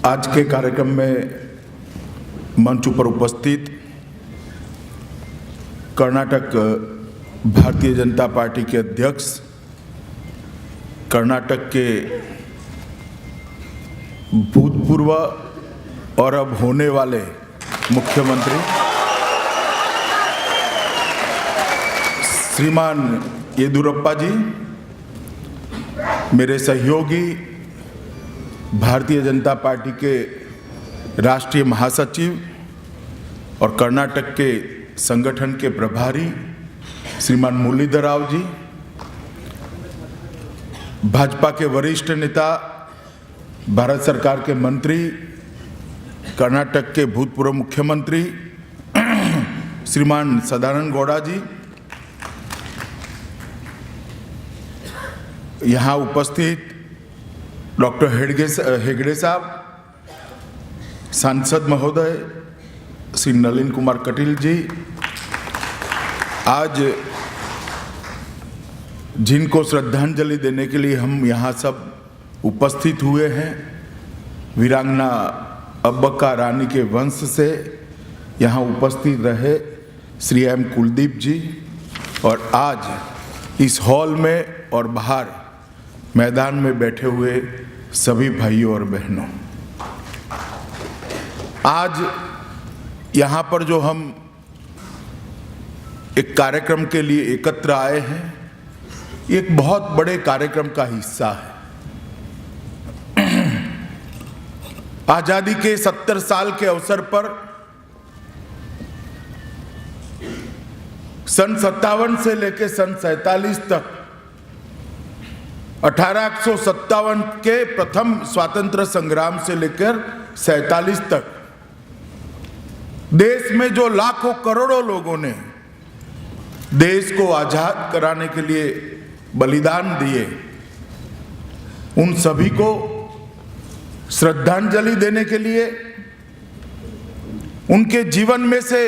आज के कार्यक्रम में मंच पर उपस्थित कर्नाटक भारतीय जनता पार्टी के अध्यक्ष, कर्नाटक के भूतपूर्व और अब होने वाले मुख्यमंत्री श्रीमान येदियुरप्पा जी, मेरे सहयोगी भारतीय जनता पार्टी के राष्ट्रीय महासचिव और कर्नाटक के संगठन के प्रभारी श्रीमान मुरलीधर राव जी, भाजपा के वरिष्ठ नेता, भारत सरकार के मंत्री, कर्नाटक के भूतपूर्व मुख्यमंत्री श्रीमान सदानंद गौड़ा जी, यहाँ उपस्थित डॉक्टर हेगड़े साहब, सांसद महोदय श्री नलिन कुमार कटील जी, आज जिनको श्रद्धांजलि देने के लिए हम यहाँ सब उपस्थित हुए हैं, वीरांगना अब्बक्का रानी के वंश से यहाँ उपस्थित रहे श्री एम कुलदीप जी, और आज इस हॉल में और बाहर मैदान में बैठे हुए सभी भाइयों और बहनों, आज यहाँ पर जो हम एक कार्यक्रम के लिए एकत्र आए हैं, एक बहुत बड़े कार्यक्रम का हिस्सा है। आजादी के 70 साल के अवसर पर सन 57 से लेकर सन 47 तक 1857 के प्रथम स्वतंत्र संग्राम से लेकर 47 तक देश में जो लाखों करोड़ों लोगों ने देश को आजाद कराने के लिए बलिदान दिए, उन सभी को श्रद्धांजलि देने के लिए, उनके जीवन में से,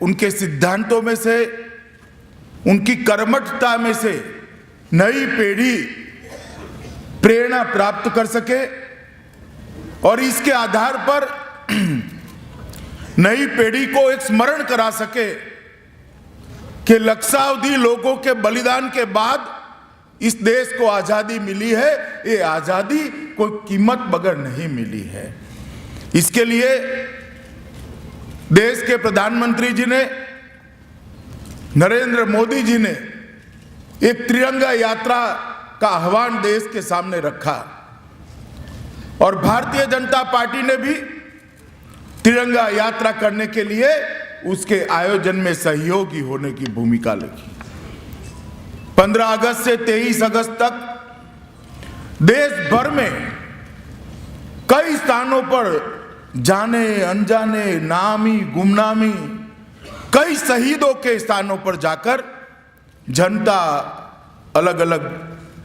उनके सिद्धांतों में से, उनकी कर्मठता में से नई पीढ़ी प्रेरणा प्राप्त कर सके और इसके आधार पर नई पीढ़ी को एक स्मरण करा सके कि लक्षावधि लोगों के बलिदान के बाद इस देश को आजादी मिली है। ये आजादी कोई कीमत बगैर नहीं मिली है। इसके लिए देश के प्रधानमंत्री जी ने, नरेंद्र मोदी जी ने एक तिरंगा यात्रा का आह्वान देश के सामने रखा और भारतीय जनता पार्टी ने भी तिरंगा यात्रा करने के लिए उसके आयोजन में सहयोगी होने की भूमिका लगी। 15 अगस्त से 23 अगस्त तक देश भर में कई स्थानों पर जाने अनजाने, नामी गुमनामी, कई शहीदों के स्थानों पर जाकर जनता, अलग अलग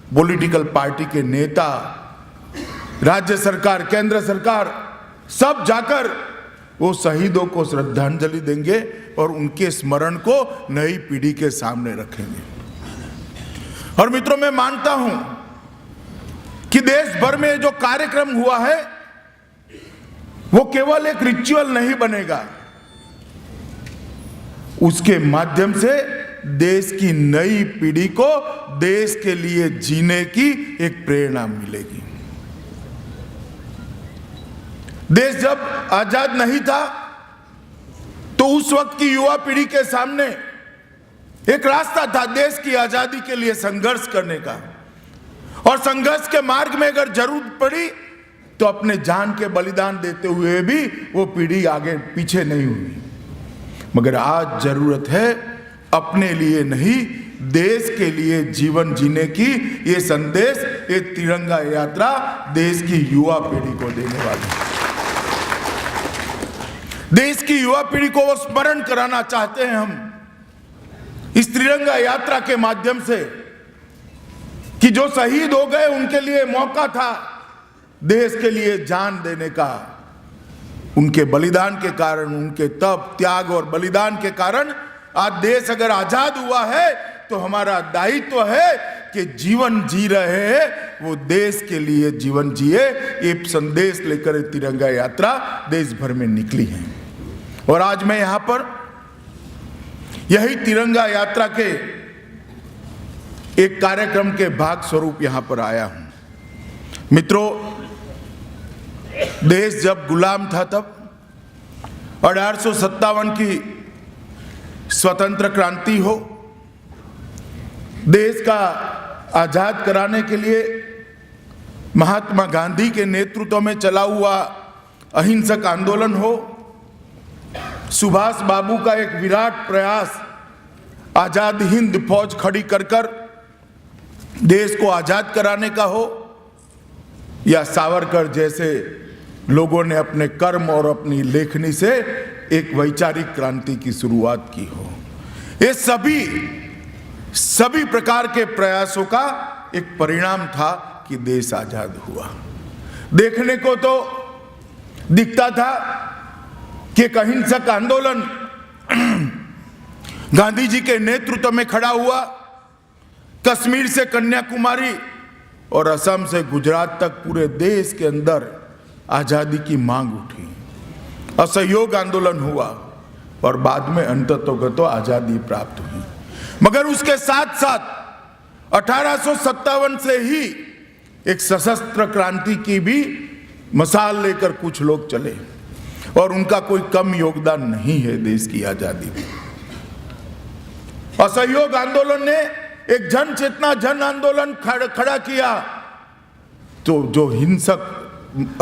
पॉलिटिकल पार्टी के नेता, राज्य सरकार, केंद्र सरकार, सब जाकर वो शहीदों को श्रद्धांजलि देंगे और उनके स्मरण को नई पीढ़ी के सामने रखेंगे। और मित्रों, मैं मानता हूं कि देश भर में जो कार्यक्रम हुआ है वो केवल एक रिचुअल नहीं बनेगा, उसके माध्यम से देश की नई पीढ़ी को देश के लिए जीने की एक प्रेरणा मिलेगी। देश जब आजाद नहीं था तो उस वक्त की युवा पीढ़ी के सामने एक रास्ता था देश की आजादी के लिए संघर्ष करने का, और संघर्ष के मार्ग में अगर जरूरत पड़ी तो अपने जान के बलिदान देते हुए भी वो पीढ़ी आगे पीछे नहीं हुई। मगर आज जरूरत है अपने लिए नहीं, देश के लिए जीवन जीने की। ये संदेश, ये तिरंगा यात्रा देश की युवा पीढ़ी को देने वाली है। देश की युवा पीढ़ी को वो स्मरण कराना चाहते हैं हम इस तिरंगा यात्रा के माध्यम से कि जो शहीद हो गए उनके लिए मौका था देश के लिए जान देने का। उनके बलिदान के कारण, उनके तप, त्याग और बलिदान के कारण आज देश अगर आजाद हुआ है तो हमारा दायित्व है कि जीवन जी रहे हैं वो देश के लिए जीवन जिए। ये संदेश लेकर तिरंगा यात्रा देश भर में निकली है और आज मैं यहां पर यही तिरंगा यात्रा के एक कार्यक्रम के भाग स्वरूप यहां पर आया हूं। मित्रों, देश जब गुलाम था तब 1857 की स्वतंत्र क्रांति हो, देश का आजाद कराने के लिए महात्मा गांधी के नेतृत्व में चला हुआ अहिंसक आंदोलन हो, सुभाष बाबू का एक विराट प्रयास आजाद हिंद फौज खड़ी कर कर देश को आजाद कराने का हो, या सावरकर जैसे लोगों ने अपने कर्म और अपनी लेखनी से एक वैचारिक क्रांति की शुरुआत की हो, ये सभी प्रकार के प्रयासों का एक परिणाम था कि देश आजाद हुआ। देखने को तो दिखता था कि एक अहिंसक आंदोलन गांधी जी के नेतृत्व में खड़ा हुआ, कश्मीर से कन्याकुमारी और असम से गुजरात तक पूरे देश के अंदर आजादी की मांग उठी, असहयोग आंदोलन हुआ और बाद में अंततोगतो आजादी प्राप्त हुई। मगर उसके साथ साथ 1857 से ही एक सशस्त्र क्रांति की भी मसाल लेकर कुछ लोग चले और उनका कोई कम योगदान नहीं है देश की आजादी में। असहयोग आंदोलन ने एक जन चेतना जन आंदोलन खड़ा किया, तो जो हिंसक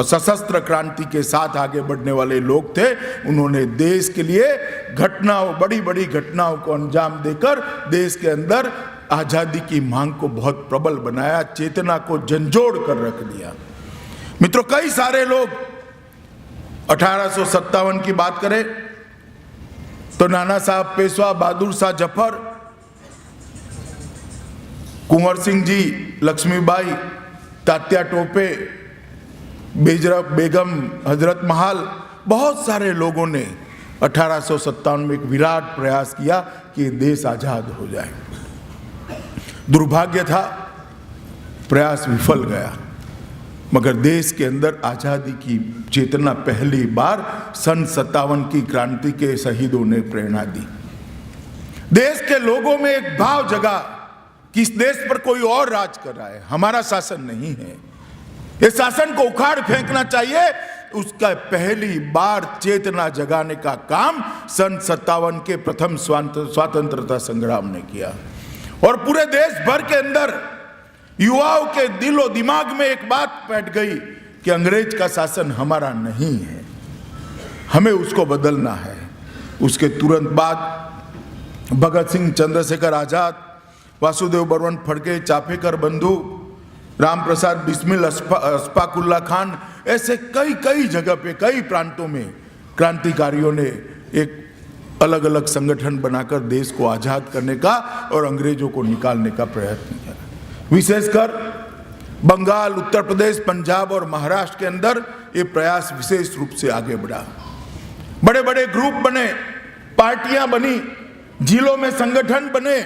सशस्त्र क्रांति के साथ आगे बढ़ने वाले लोग थे, उन्होंने देश के लिए घटनाओं, बड़ी बड़ी घटनाओं को अंजाम देकर देश के अंदर आजादी की मांग को बहुत प्रबल बनाया, चेतना को झंझोड़ कर रख दिया। मित्रों, कई सारे लोग 1857 की बात करें तो नाना साहब पेशवा, बहादुर शाह जफर, कुंवर सिंह जी, लक्ष्मीबाई, तात्या टोपे, बेगम हजरत महल, बहुत सारे लोगों ने 1857 में एक विराट प्रयास किया कि देश आजाद हो जाए। दुर्भाग्य था, प्रयास विफल गया, मगर देश के अंदर आजादी की चेतना पहली बार सन 57 की क्रांति के शहीदों ने प्रेरणा दी। देश के लोगों में एक भाव जगा कि इस देश पर कोई और राज कर रहा है, हमारा शासन नहीं है, इस शासन को उखाड़ फेंकना चाहिए। उसका पहली बार चेतना जगाने का काम सन 57 के प्रथम स्वतंत्रता संग्राम ने किया और पूरे देश भर के अंदर युवाओं के दिलो दिमाग में एक बात बैठ गई कि अंग्रेज का शासन हमारा नहीं है, हमें उसको बदलना है। उसके तुरंत बाद भगत सिंह, चंद्रशेखर आजाद, वासुदेव बर्मन फड़के, चापेकर बंधु, राम प्रसाद बिस्मिल, अशफाकुल्ला खान, ऐसे कई जगह पे, कई प्रांतों में क्रांतिकारियों ने एक अलग अलग संगठन बनाकर देश को आजाद करने का और अंग्रेजों को निकालने का प्रयत्न किया। विशेषकर बंगाल, उत्तर प्रदेश, पंजाब और महाराष्ट्र के अंदर ये प्रयास विशेष रूप से आगे बढ़ा। बड़े बड़े ग्रुप बने, पार्टियां बनी, जिलों में संगठन बने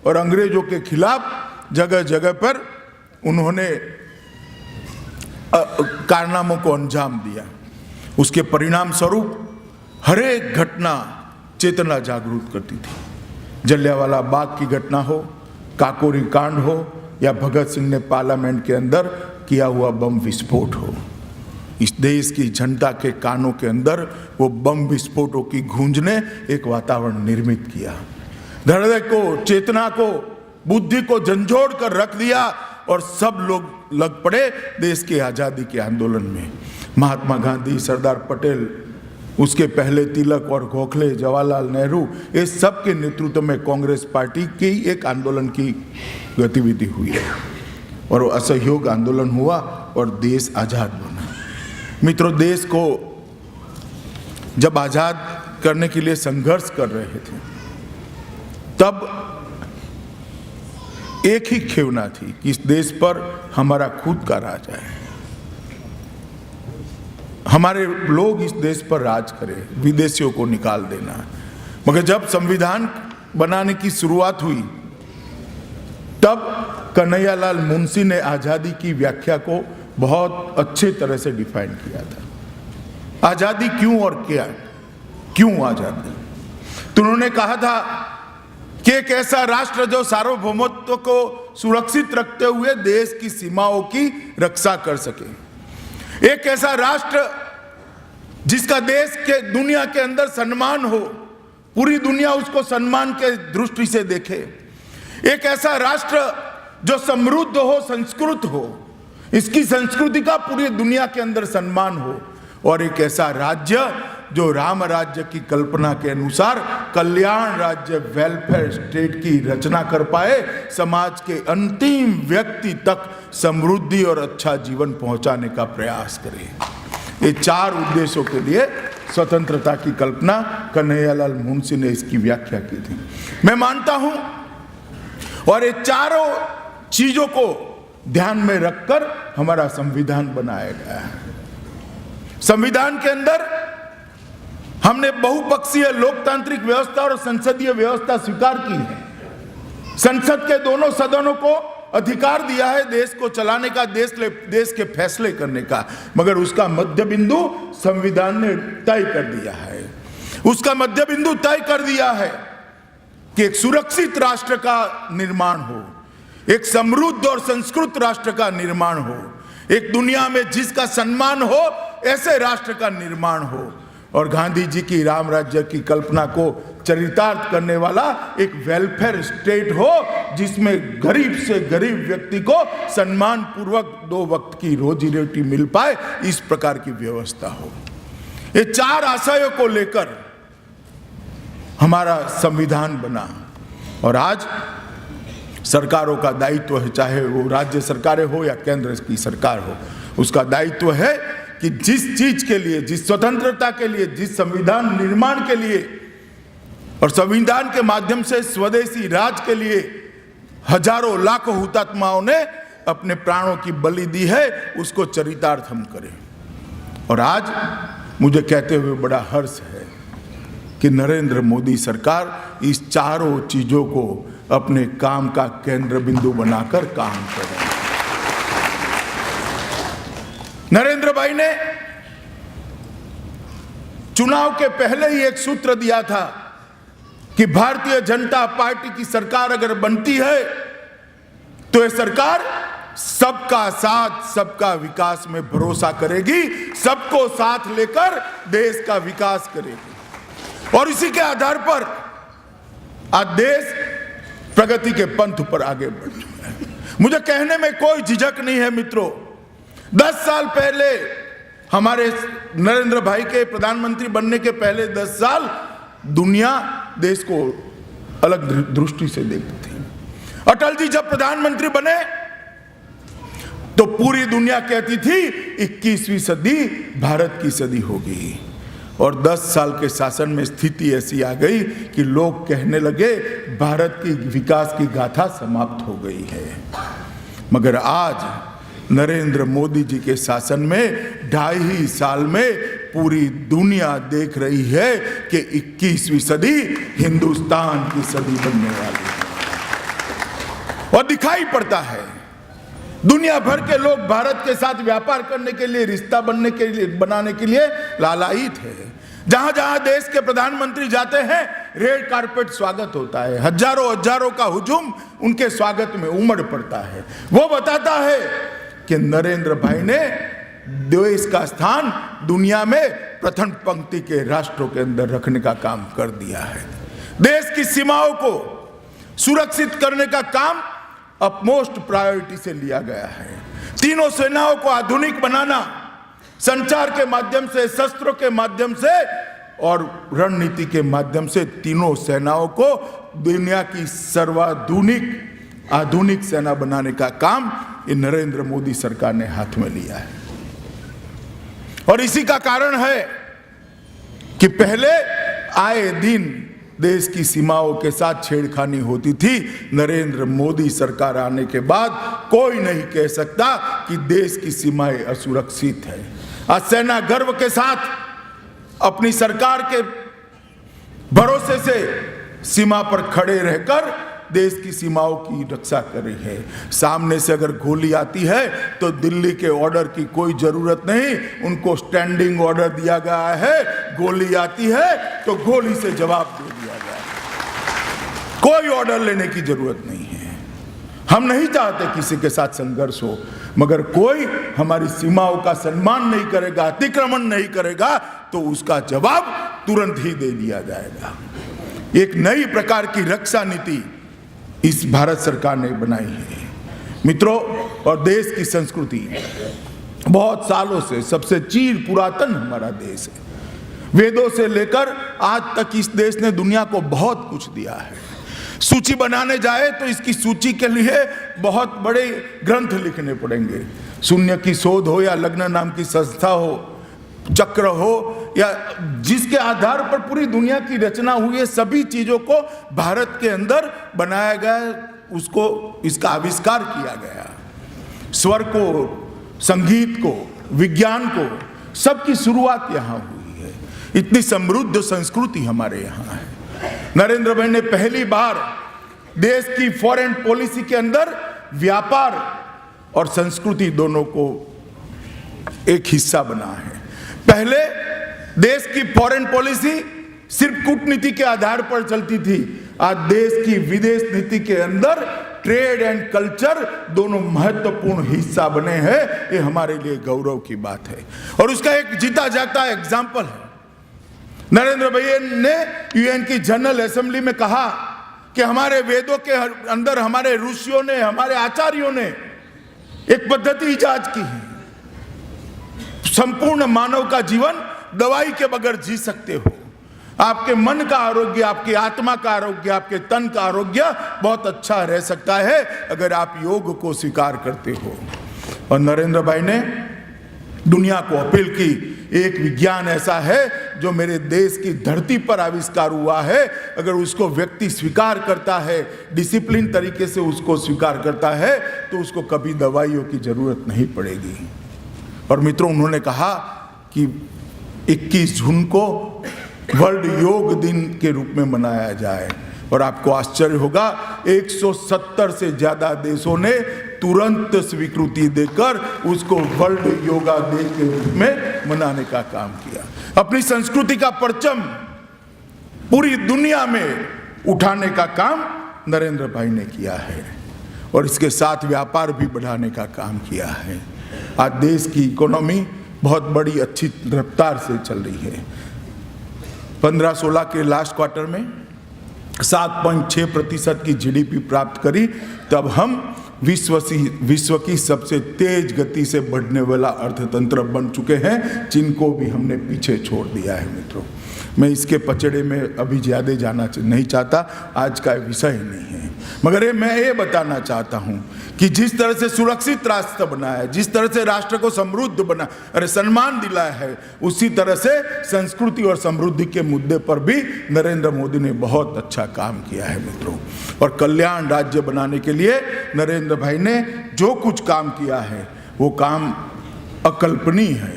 और अंग्रेजों के खिलाफ जगह जगह पर उन्होंने कारनामों को अंजाम दिया। उसके परिणाम स्वरूप हर एक घटना चेतना जागरूक करती थी। जलियांवाला बाग की घटना हो, काकोरी कांड हो, या भगत सिंह ने पार्लियामेंट के अंदर किया हुआ बम विस्फोट हो, इस देश की जनता के कानों के अंदर वो बम विस्फोटों की गूंज ने एक वातावरण निर्मित किया, हृदय को, चेतना को, बुद्धि को झंझोड़ कर रख दिया और सब लोग लग पड़े देश की आजादी के आंदोलन में। महात्मा गांधी, सरदार पटेल, उसके पहले तिलक और गोखले, जवाहरलाल नेहरू, इस सब के नेतृत्व में कांग्रेस पार्टी की एक आंदोलन की गतिविधि हुई है और असहयोग आंदोलन हुआ और देश आजाद बना। मित्रों, देश को जब आजाद करने के लिए संघर्ष कर रहे थे तब एक ही खेवना थी कि इस देश पर हमारा खुद का राज है, हमारे लोग इस देश पर राज करें, विदेशियों को निकाल देना। मगर जब संविधान बनाने की शुरुआत हुई तब कन्हैयालाल मुंशी ने आजादी की व्याख्या को बहुत अच्छे तरह से डिफाइन किया था। आजादी क्यों और क्या, क्यों आजादी? तो उन्होंने कहा था कि एक ऐसा राष्ट्र जो सार्वभौमत्व को सुरक्षित रखते हुए देश की सीमाओं की रक्षा कर सके, एक ऐसा राष्ट्र जिसका देश के दुनिया के अंदर सम्मान हो, पूरी दुनिया उसको सम्मान के दृष्टि से देखे, एक ऐसा राष्ट्र जो समृद्ध हो, संस्कृत हो, इसकी संस्कृति का पूरी दुनिया के अंदर सम्मान हो, और एक ऐसा राज्य जो राम राज्य की कल्पना के अनुसार कल्याण राज्य, वेलफेयर स्टेट की रचना कर पाए, समाज के अंतिम व्यक्ति तक समृद्धि और अच्छा जीवन पहुंचाने का प्रयास करे। ये चार उद्देश्यों के लिए स्वतंत्रता की कल्पना कन्हैयालाल मुंशी ने इसकी व्याख्या की थी। मैं मानता हूं, और ये चारों चीजों को ध्यान में रखकर हमारा संविधान बनाया गया है। संविधान के अंदर हमने बहुपक्षीय लोकतांत्रिक व्यवस्था और संसदीय व्यवस्था स्वीकार की है। संसद के दोनों सदनों को अधिकार दिया है देश को चलाने का, देश के फैसले करने का, मगर उसका मध्य बिंदु संविधान ने तय कर दिया है। उसका मध्य बिंदु तय कर दिया है कि एक सुरक्षित राष्ट्र का निर्माण हो, एक समृद्ध और संस्कृत राष्ट्र का निर्माण हो, एक दुनिया में जिसका सम्मान हो ऐसे राष्ट्र का निर्माण हो, और गांधी जी की राम राज्य की कल्पना को चरितार्थ करने वाला एक वेलफेयर स्टेट हो, जिसमें गरीब से गरीब व्यक्ति को सम्मान पूर्वक 2 वक्त की रोजी रोटी मिल पाए, इस प्रकार की व्यवस्था हो। ये चार आशयों को लेकर हमारा संविधान बना, और आज सरकारों का दायित्व है, चाहे वो राज्य सरकारें हो या केंद्र की सरकार हो, उसका दायित्व है कि जिस चीज के लिए, जिस स्वतंत्रता के लिए, जिस संविधान निर्माण के लिए और संविधान के माध्यम से स्वदेशी राज के लिए हजारों लाखों हुतात्माओं ने अपने प्राणों की बलि दी है, उसको चरितार्थ हम करें। और आज मुझे कहते हुए बड़ा हर्ष है कि नरेंद्र मोदी सरकार इस चारों चीजों को अपने काम का केंद्र बिंदु बनाकर काम कर रही है। नरेंद्र भाई ने चुनाव के पहले ही एक सूत्र दिया था कि भारतीय जनता पार्टी की सरकार अगर बनती है तो यह सरकार सबका साथ, सबका विकास में भरोसा करेगी, सबको साथ लेकर देश का विकास करेगी, और इसी के आधार पर आज देश प्रगति के पंथ पर आगे बढ़ चुका है। मुझे कहने में कोई झिझक नहीं है मित्रों, 10 साल पहले हमारे नरेंद्र भाई के प्रधानमंत्री बनने के पहले 10 साल दुनिया देश को अलग दृष्टि से देखती थी। अटल जी जब प्रधानमंत्री बने तो पूरी दुनिया कहती थी 21वीं सदी भारत की सदी होगी, और 10 साल के शासन में स्थिति ऐसी आ गई कि लोग कहने लगे भारत की विकास की गाथा समाप्त हो गई है। मगर आज नरेंद्र मोदी जी के शासन में 2.5 साल में पूरी दुनिया देख रही है कि 21वीं सदी हिंदुस्तान की सदी बनने वाली है, और दिखाई पड़ता है दुनिया भर के लोग भारत के साथ व्यापार करने के लिए, रिश्ता बनाने के लिए लालायित है। जहां जहां देश के प्रधानमंत्री जाते हैं रेड कारपेट स्वागत होता है, हजारों का हुजूम उनके स्वागत में उमड़ पड़ता है। वो बताता है कि नरेंद्र भाई ने देश का स्थान दुनिया में प्रथम पंक्ति के राष्ट्रों के अंदर रखने का काम कर दिया है। देश की सीमाओं को सुरक्षित करने का काम अपमोस्ट प्रायोरिटी से लिया गया है। तीनों सेनाओं को आधुनिक बनाना, संचार के माध्यम से, शस्त्रों के माध्यम से और रणनीति के माध्यम से तीनों सेनाओं को दुनिया की सर्वाधुनिक आधुनिक सेना बनाने का काम ये नरेंद्र मोदी सरकार ने हाथ में लिया है। और इसी का कारण है कि पहले आए दिन देश की सीमाओं के साथ छेड़खानी होती थी। नरेंद्र मोदी सरकार आने के बाद कोई नहीं कह सकता कि देश की सीमाएं असुरक्षित है। आज सेना गर्व के साथ अपनी सरकार के भरोसे से सीमा पर खड़े रहकर देश की सीमाओं की रक्षा कर रही है। सामने से अगर गोली आती है तो दिल्ली के ऑर्डर की कोई जरूरत नहीं, उनको स्टैंडिंग ऑर्डर दिया गया है। गोली आती है तो गोली से जवाब दे दिया गया है, कोई ऑर्डर लेने की जरूरत नहीं है। हम नहीं चाहते किसी के साथ संघर्ष हो, मगर कोई हमारी सीमाओं का सम्मान नहीं करेगा, अतिक्रमण नहीं करेगा तो उसका जवाब तुरंत ही दे दिया जाएगा। एक नई प्रकार की रक्षा नीति इस भारत सरकार ने बनाई है मित्रों। और देश की संस्कृति बहुत सालों से, सबसे चीर पुरातन हमारा देश है। वेदों से लेकर आज तक इस देश ने दुनिया को बहुत कुछ दिया है। सूची बनाने जाए तो इसकी सूची के लिए बहुत बड़े ग्रंथ लिखने पड़ेंगे। शून्य की शोध हो या लग्न नाम की संस्था हो, चक्र हो, या जिसके आधार पर पूरी दुनिया की रचना हुई है, सभी चीजों को भारत के अंदर बनाया गया, उसको इसका आविष्कार किया गया। स्वर को, संगीत को, विज्ञान को, सबकी शुरुआत यहाँ हुई है। इतनी समृद्ध संस्कृति हमारे यहाँ है। नरेंद्र भाई ने पहली बार देश की फॉरेन पॉलिसी के अंदर व्यापार और संस्कृति दोनों को एक हिस्सा बना है। पहले देश की फॉरेन पॉलिसी सिर्फ कूटनीति के आधार पर चलती थी। आज देश की विदेश नीति के अंदर ट्रेड एंड कल्चर दोनों महत्वपूर्ण हिस्सा बने हैं। ये हमारे लिए गौरव की बात है और उसका एक जीता जागता एग्जाम्पल है। नरेंद्र भाई ने यूएन की जनरल असेंबली में कहा कि हमारे वेदों के अंदर हमारे ऋषियों ने, हमारे आचार्यों ने एक पद्धति इजाद की है। संपूर्ण मानव का जीवन दवाई के बगैर जी सकते हो। आपके मन का आरोग्य, आपकी आत्मा का आरोग्य, आपके तन का आरोग्य बहुत अच्छा रह सकता है अगर आप योग को स्वीकार करते हो। और नरेंद्र भाई ने दुनिया को अपील की, एक विज्ञान ऐसा है जो मेरे देश की धरती पर आविष्कार हुआ है, अगर उसको व्यक्ति स्वीकार करता है, डिसिप्लिन तरीके से उसको स्वीकार करता है, तो उसको कभी दवाइयों की जरूरत नहीं पड़ेगी। और मित्रों, उन्होंने कहा कि 21 जून को वर्ल्ड योग दिन के रूप में मनाया जाए। और आपको आश्चर्य होगा, 170 से ज्यादा देशों ने तुरंत स्वीकृति देकर उसको वर्ल्ड योगा डे के रूप में मनाने का काम किया। अपनी संस्कृति का परचम पूरी दुनिया में उठाने का काम नरेंद्र भाई ने किया है और इसके साथ व्यापार भी बढ़ाने का काम किया है। आज देश की इकोनॉमी बहुत बड़ी अच्छी रफ्तार से चल रही है। 15-16 के लास्ट क्वार्टर में 7.6% की जीडीपी प्राप्त करी, तब हम विश्व की सबसे तेज गति से बढ़ने वाला अर्थतंत्र बन चुके हैं। चीन को भी हमने पीछे छोड़ दिया है। मित्रों, मैं इसके पचड़े में अभी ज़्यादा जाना नहीं चाहता, आज का विषय नहीं है, मगर मैं ये बताना चाहता हूँ कि जिस तरह से सुरक्षित राष्ट्र बना है, जिस तरह से राष्ट्र को समृद्ध बना सम्मान दिलाया है, उसी तरह से संस्कृति और समृद्धि के मुद्दे पर भी नरेंद्र मोदी ने बहुत अच्छा काम किया है। मित्रों, और कल्याण राज्य बनाने के लिए नरेंद्र भाई ने जो कुछ काम किया है वो काम अकल्पनीय है।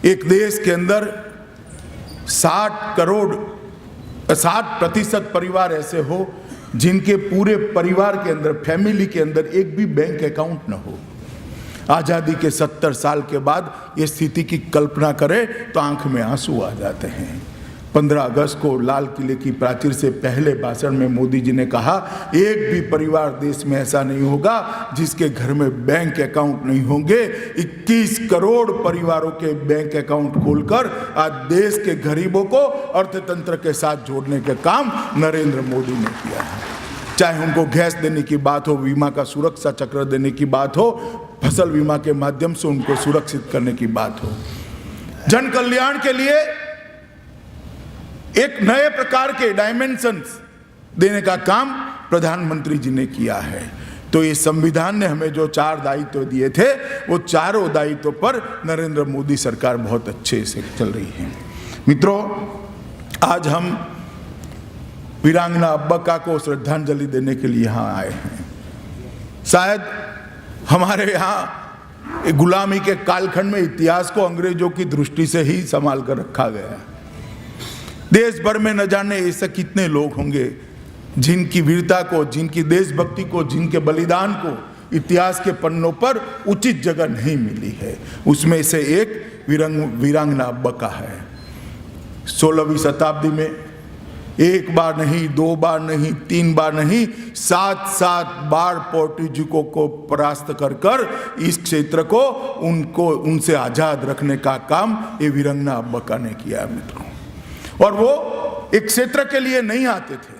एक देश के अंदर 60% परिवार ऐसे हो जिनके पूरे परिवार के अंदर, फैमिली के अंदर एक भी बैंक अकाउंट न हो। आज़ादी के 70 साल के बाद ये स्थिति की कल्पना करें तो आंख में आंसू आ जाते हैं। 15 अगस्त को लाल किले की प्राचीर से पहले भाषण में मोदी जी ने कहा, एक भी परिवार देश में ऐसा नहीं होगा जिसके घर में बैंक अकाउंट नहीं होंगे। 21 करोड़ परिवारों के बैंक अकाउंट खोलकर आज देश के गरीबों को अर्थतंत्र के साथ जोड़ने का काम नरेंद्र मोदी ने किया है। चाहे उनको गैस देने की बात हो, बीमा का सुरक्षा चक्र देने की बात हो, फसल बीमा के माध्यम से उनको सुरक्षित करने की बात हो, जन कल्याण के लिए एक नए प्रकार के डायमेंशंस देने का काम प्रधानमंत्री जी ने किया है। तो ये संविधान ने हमें जो 4 दायित्व दिए थे, वो चारों दायित्वों पर नरेंद्र मोदी सरकार बहुत अच्छे से चल रही है। मित्रों, आज हम वीरांगना अब्बका को श्रद्धांजलि देने के लिए यहाँ आए हैं। शायद हमारे यहाँ गुलामी के कालखंड में इतिहास को अंग्रेजों की दृष्टि से ही संभाल कर रखा गया। देश भर में न जाने ऐसे कितने लोग होंगे जिनकी वीरता को, जिनकी देशभक्ति को, जिनके बलिदान को इतिहास के पन्नों पर उचित जगह नहीं मिली है, उसमें से एक वीरांगना अब्बका है। 16वीं शताब्दी में एक बार नहीं, 2 बार नहीं, 3 बार नहीं, 7 बार पोर्टुगीजों को परास्त कर इस क्षेत्र को उनसे आजाद रखने का काम ये वीरांगना अब्बका ने किया मित्रों। और वो एक क्षेत्र के लिए नहीं आते थे,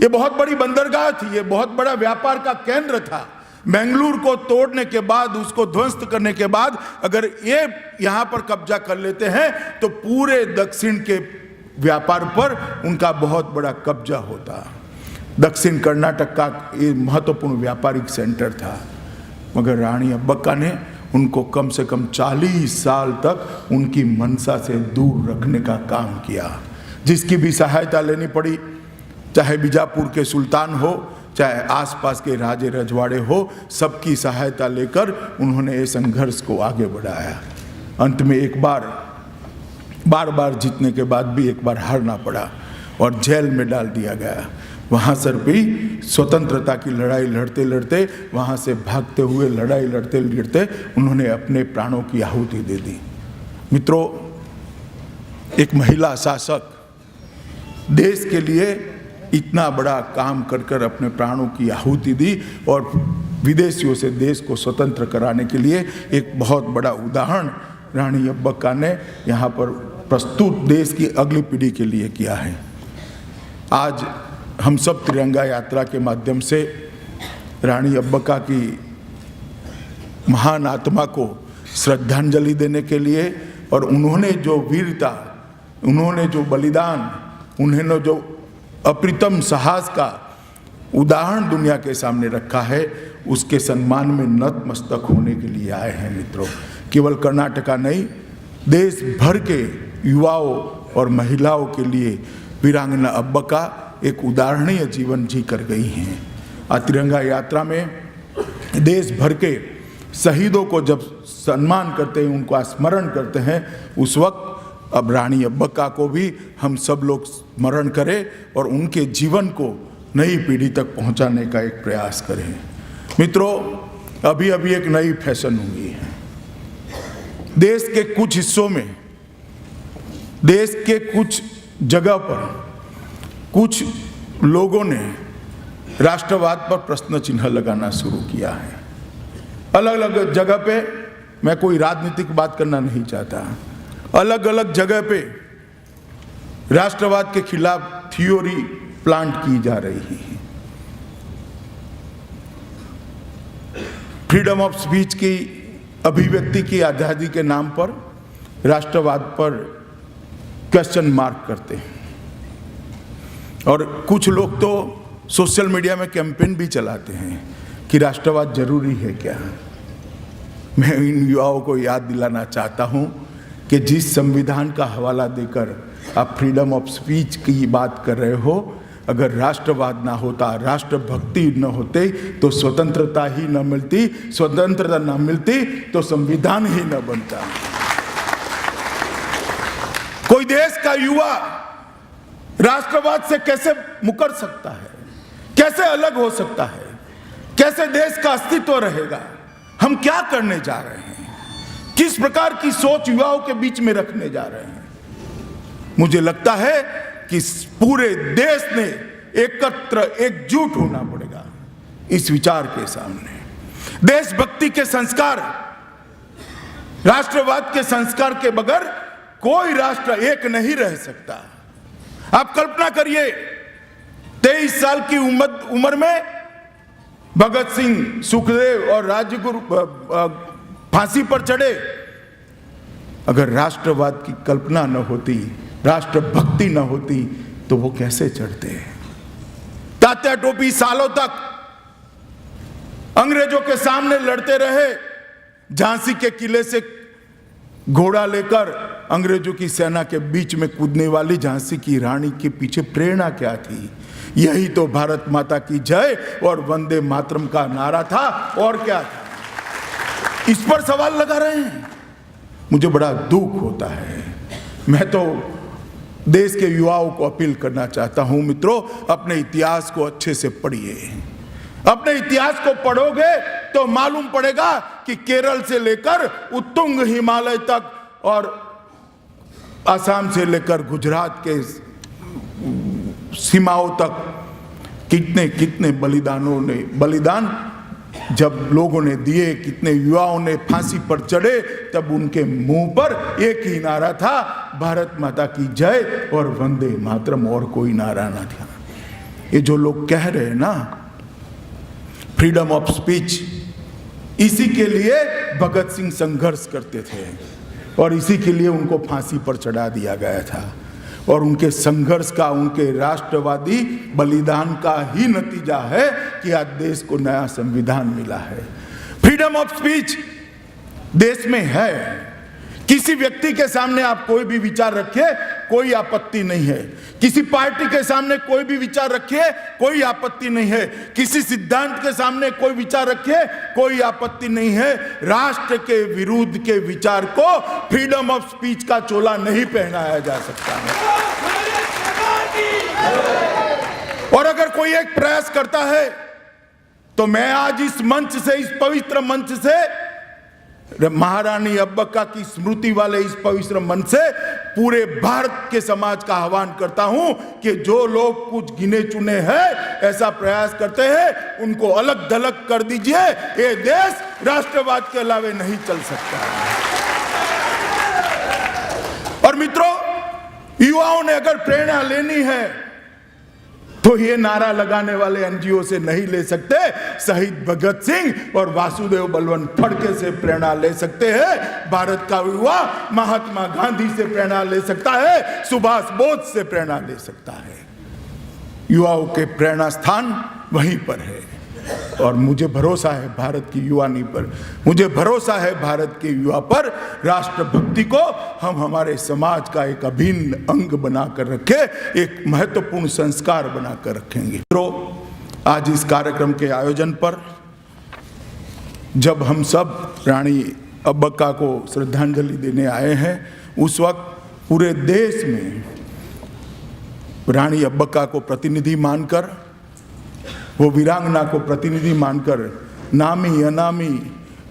ये बहुत बड़ी बंदरगाह थी, ये बहुत बड़ा व्यापार का केंद्र था। बेंगलुरु को तोड़ने के बाद, उसको ध्वस्त करने के बाद अगर ये यहाँ पर कब्जा कर लेते हैं तो पूरे दक्षिण के व्यापार पर उनका बहुत बड़ा कब्जा होता। दक्षिण कर्नाटक का ये महत्वपूर्ण व्यापारिक सेंटर था, मगर रानी अब्बका ने उनको कम से कम 40 साल तक उनकी मनसा से दूर रखने का काम किया। जिसकी भी सहायता लेनी पड़ी, चाहे बीजापुर के सुल्तान हो, चाहे आसपास के राजे रजवाड़े हो, सबकी सहायता लेकर उन्होंने इस संघर्ष को आगे बढ़ाया। अंत में एक बार जीतने के बाद भी एक बार हारना पड़ा और जेल में डाल दिया गया। वहाँ सर भी स्वतंत्रता की लड़ाई लड़ते लड़ते, वहाँ से भागते हुए लड़ाई लड़ते लड़ते उन्होंने अपने प्राणों की आहुति दे दी। मित्रों, एक महिला शासक देश के लिए इतना बड़ा काम कर अपने प्राणों की आहुति दी और विदेशियों से देश को स्वतंत्र कराने के लिए एक बहुत बड़ा उदाहरण रानी अब्बका ने यहाँ पर प्रस्तुत देश की अगली पीढ़ी के लिए किया है। आज हम सब तिरंगा यात्रा के माध्यम से रानी अब्बका की महान आत्मा को श्रद्धांजलि देने के लिए और उन्होंने जो वीरता, उन्होंने जो बलिदान, उन्होंने जो अप्रतिम साहस का उदाहरण दुनिया के सामने रखा है, उसके सम्मान में नतमस्तक होने के लिए आए हैं मित्रों। केवल कर्नाटका नहीं, देश भर के युवाओं और महिलाओं के लिए वीरांगना अब्बका एक उदाहरणीय जीवन जी कर गई हैं। तिरंगा यात्रा में देश भर के शहीदों को जब सम्मान करते हैं, उनको स्मरण करते हैं, उस वक्त अब रानी अब्बका को भी हम सब लोग स्मरण करें और उनके जीवन को नई पीढ़ी तक पहुंचाने का एक प्रयास करें। मित्रों, अभी अभी एक नई फैशन हुई है। देश के कुछ हिस्सों में, देश के कुछ जगह पर कुछ लोगों ने राष्ट्रवाद पर प्रश्न चिन्ह लगाना शुरू किया है। अलग अलग जगह पे, मैं कोई राजनीतिक बात करना नहीं चाहता, अलग अलग जगह पे राष्ट्रवाद के खिलाफ थ्योरी प्लांट की जा रही है। फ्रीडम ऑफ स्पीच की, अभिव्यक्ति की आज़ादी के नाम पर राष्ट्रवाद पर क्वेश्चन मार्क करते हैं और कुछ लोग तो सोशल मीडिया में कैंपेन भी चलाते हैं कि राष्ट्रवाद जरूरी है क्या। मैं इन युवाओं को याद दिलाना चाहता हूं कि जिस संविधान का हवाला देकर आप फ्रीडम ऑफ स्पीच की बात कर रहे हो, अगर राष्ट्रवाद ना होता, राष्ट्रभक्ति न होते तो स्वतंत्रता ही न मिलती, स्वतंत्रता न मिलती तो संविधान ही न बनता। कोई देश का युवा राष्ट्रवाद से कैसे मुकर सकता है, कैसे अलग हो सकता है, कैसे देश का अस्तित्व रहेगा? हम क्या करने जा रहे हैं, किस प्रकार की सोच युवाओं के बीच में रखने जा रहे हैं? मुझे लगता है कि पूरे देश ने एकत्र, एकजुट होना पड़ेगा इस विचार के सामने। देशभक्ति के संस्कार, राष्ट्रवाद के संस्कार के बगैर कोई राष्ट्र एक नहीं रह सकता। आप कल्पना करिए, 23 साल की उम्र में भगत सिंह, सुखदेव और राजगुरु फांसी पर चढ़े। अगर राष्ट्रवाद की कल्पना न होती, राष्ट्रभक्ति न होती तो वो कैसे चढ़ते? तात्या टोपी सालों तक अंग्रेजों के सामने लड़ते रहे। झांसी के किले से घोड़ा लेकर अंग्रेजों की सेना के बीच में कूदने वाली झांसी की रानी के पीछे प्रेरणा क्या थी? यही तो भारत माता की जय और वंदे मातरम का नारा था, और क्या था? इस पर सवाल लगा रहे हैं। मुझे बड़ा दुख होता है। मैं तो देश के युवाओं को अपील करना चाहता हूं, मित्रों, अपने इतिहास को अच्छे से पढ़िए। अपने इतिहास को पढ़ोगे तो मालूम पड़ेगा कि केरल से लेकर उत्तुंग हिमालय तक और असम से लेकर गुजरात के सीमाओं तक कितने कितने बलिदान जब लोगों ने दिए, कितने युवाओं ने फांसी पर चढ़े, तब उनके मुंह पर एक ही नारा था, भारत माता की जय और वंदे मातरम, और कोई नारा ना था। ये जो लोग कह रहे हैं ना फ्रीडम ऑफ स्पीच, इसी के लिए भगत सिंह संघर्ष करते थे और इसी के लिए उनको फांसी पर चढ़ा दिया गया था। और उनके संघर्ष का, उनके राष्ट्रवादी बलिदान का ही नतीजा है कि आज देश को नया संविधान मिला है। फ्रीडम ऑफ स्पीच देश में है। किसी व्यक्ति के सामने आप कोई भी विचार रखिए, कोई आपत्ति नहीं है। किसी पार्टी के सामने कोई भी विचार रखिए, कोई आपत्ति नहीं है। किसी सिद्धांत के सामने कोई विचार रखिए, कोई आपत्ति नहीं है। राष्ट्र के विरुद्ध के विचार को फ्रीडम ऑफ स्पीच का चोला नहीं पहनाया जा सकता है। और अगर कोई एक प्रयास करता है तो मैं आज इस मंच से, इस पवित्र मंच से, महारानी अब्बका की स्मृति वाले इस पवित्र मंच से पूरे भारत के समाज का आह्वान करता हूं कि जो लोग कुछ गिने चुने हैं, ऐसा प्रयास करते हैं, उनको अलग थलग कर दीजिए। ये देश राष्ट्रवाद के अलावे नहीं चल सकता। और मित्रों, युवाओं ने अगर प्रेरणा लेनी है तो ये नारा लगाने वाले एनजीओ से नहीं ले सकते। शहीद भगत सिंह और वासुदेव बलवंत फड़के से प्रेरणा ले सकते हैं। भारत का युवा महात्मा गांधी से प्रेरणा ले सकता है, सुभाष बोस से प्रेरणा ले सकता है। युवाओं के प्रेरणा स्थान वहीं पर है। और मुझे भरोसा है भारत की युवानी पर, मुझे भरोसा है भारत के युवा पर। राष्ट्रभक्ति को हम हमारे समाज का एक अभिन्न अंग बनाकर रखें, एक महत्वपूर्ण संस्कार बनाकर रखेंगे। तो आज इस कार्यक्रम के आयोजन पर जब हम सब रानी अब्बका को श्रद्धांजलि देने आए हैं, उस वक्त पूरे देश में रानी अब्बका को प्रतिनिधि मानकर, वो वीरांगना को प्रतिनिधि मानकर नामी अनामी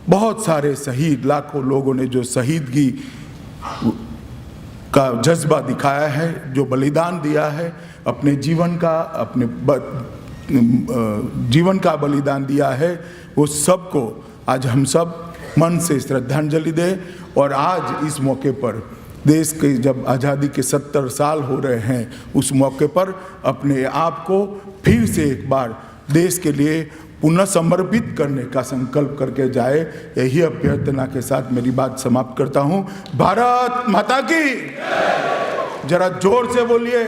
बहुत सारे शहीद, लाखों लोगों ने जो शहीदगी का जज्बा दिखाया है, जो बलिदान दिया है, अपने जीवन का, अपने जीवन का बलिदान दिया है, वो सबको आज हम सब मन से श्रद्धांजलि दें। और आज इस मौके पर देश के जब आज़ादी के 70 साल हो रहे हैं, उस मौके पर अपने आप को फिर से एक बार देश के लिए पुनः समर्पित करने का संकल्प करके जाए। यही अभ्यर्थना के साथ मेरी बात समाप्त करता हूं। भारत माता की। जरा जोर से बोलिए।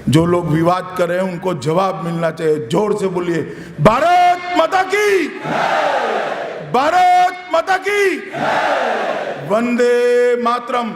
जो लोग विवाद कर रहे हैं उनको जवाब मिलना चाहिए। जोर से बोलिए, भारत माता की, भारत माता की, वंदे मातरम।